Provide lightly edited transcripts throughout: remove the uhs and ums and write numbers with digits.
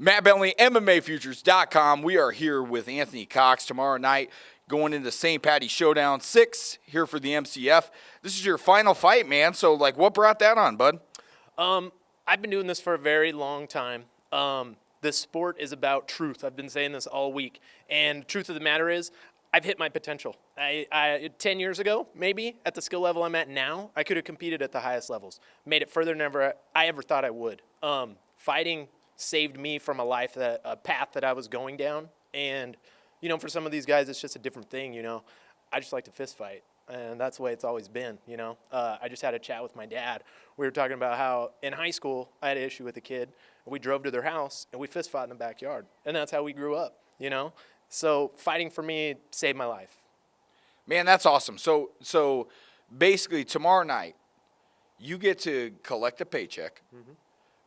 Matt Bentley, MMAFutures.com. We are here with Anthony Cox tomorrow night going into St. Patty's Showdown 6 here for the MCF. This is your final fight, man. So, what brought that on, bud? I've been doing this for a very long time. This sport is about truth. I've been saying this all week. And the truth of the matter is, I've hit my potential. 10 years ago, maybe, at the skill level I'm at now, I could have competed at the highest levels. Made it further than I ever thought I would. Fighting saved me from a path that I was going down. And, for some of these guys, it's just a different thing, I just like to fist fight. And that's the way it's always been, I just had a chat with my dad. We were talking about how in high school I had an issue with a kid. We drove to their house, and we fist fought in the backyard. And that's how we grew up, So fighting for me saved my life. Man, that's awesome. So basically tomorrow night, you get to collect a paycheck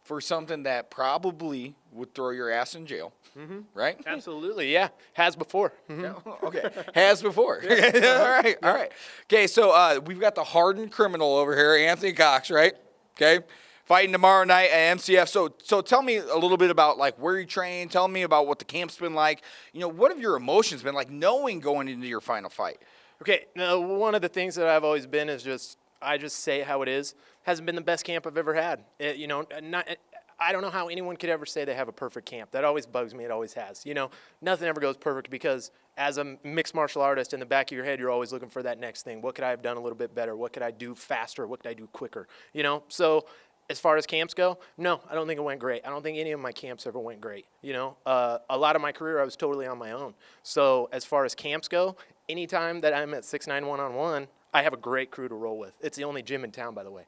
for something that probably would throw your ass in jail, right? Absolutely, yeah. Has before. Yeah, okay, has before. All right. Okay, so we've got the hardened criminal over here, Anthony Cox, right? Okay, fighting tomorrow night at MCF. So tell me a little bit about where you train. Tell me about what the camp's been like. What have your emotions been like knowing going into your final fight? Okay, now one of the things that I've always been is I just say it how it is. Hasn't been the best camp I've ever had. I don't know how anyone could ever say they have a perfect camp. That always bugs me. It always has. Nothing ever goes perfect because as a mixed martial artist, in the back of your head, you're always looking for that next thing. What could I have done a little bit better? What could I do faster? What could I do quicker? So as far as camps go, no, I don't think it went great. I don't think any of my camps ever went great. A lot of my career, I was totally on my own. So as far as camps go, anytime that I'm at 6'9" one-on-one, I have a great crew to roll with. It's the only gym in town, by the way.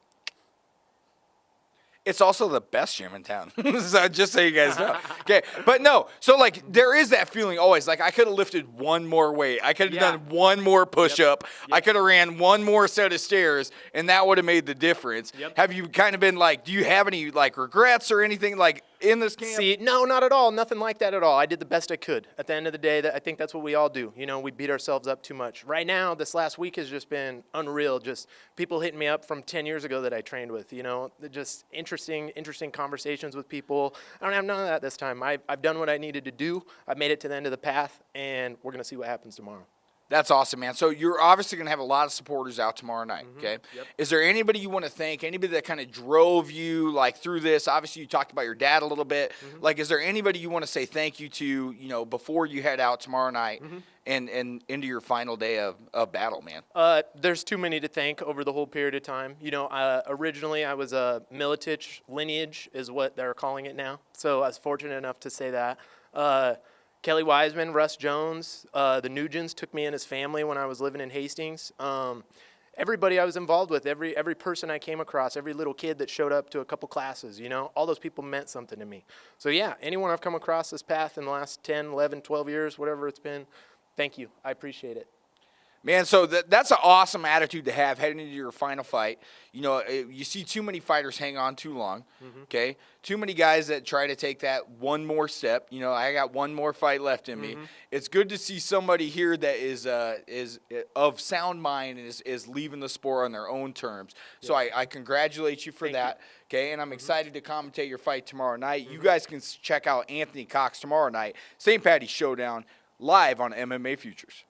It's also the best gym in town, so just so you guys know. Okay, but no, so there is that feeling always, I could have lifted one more weight. I could have done one more push-up. Yep. I could have ran one more set of stairs, and that would have made the difference. Yep. Have you kind of been do you have any regrets or anything in this camp? See, no, not at all. Nothing like that at all. I did the best I could. At the end of the day, I think that's what we all do. We beat ourselves up too much. Right now, this last week has just been unreal. Just people hitting me up from 10 years ago that I trained with, just interesting conversations with people. I don't have none of that this time. I've done what I needed to do. I've made it to the end of the path, and we're going to see what happens tomorrow. That's awesome, man. So you're obviously going to have a lot of supporters out tomorrow night, okay? Yep. Is there anybody you want to thank, anybody that kind of drove you, through this? Obviously, you talked about your dad a little bit. Is there anybody you want to say thank you to, before you head out tomorrow night and into your final day of battle, man? There's too many to thank over the whole period of time. Originally, I was a Militich lineage is what they're calling it now. So I was fortunate enough to say that. Kelly Wiseman, Russ Jones, the Nugents took me and his family when I was living in Hastings. Everybody I was involved with, every person I came across, every little kid that showed up to a couple classes, all those people meant something to me. So yeah, anyone I've come across this path in the last 10, 11, 12 years, whatever it's been, thank you. I appreciate it. Man, so that's an awesome attitude to have heading into your final fight. You see too many fighters hang on too long, okay? Too many guys that try to take that one more step. I got one more fight left in me. It's good to see somebody here that is of sound mind and is leaving the sport on their own terms. Yep. So I congratulate you for that, okay? And I'm excited to commentate your fight tomorrow night. You guys can check out Anthony Cox tomorrow night, St. Patty's Showdown, live on MMA Futures.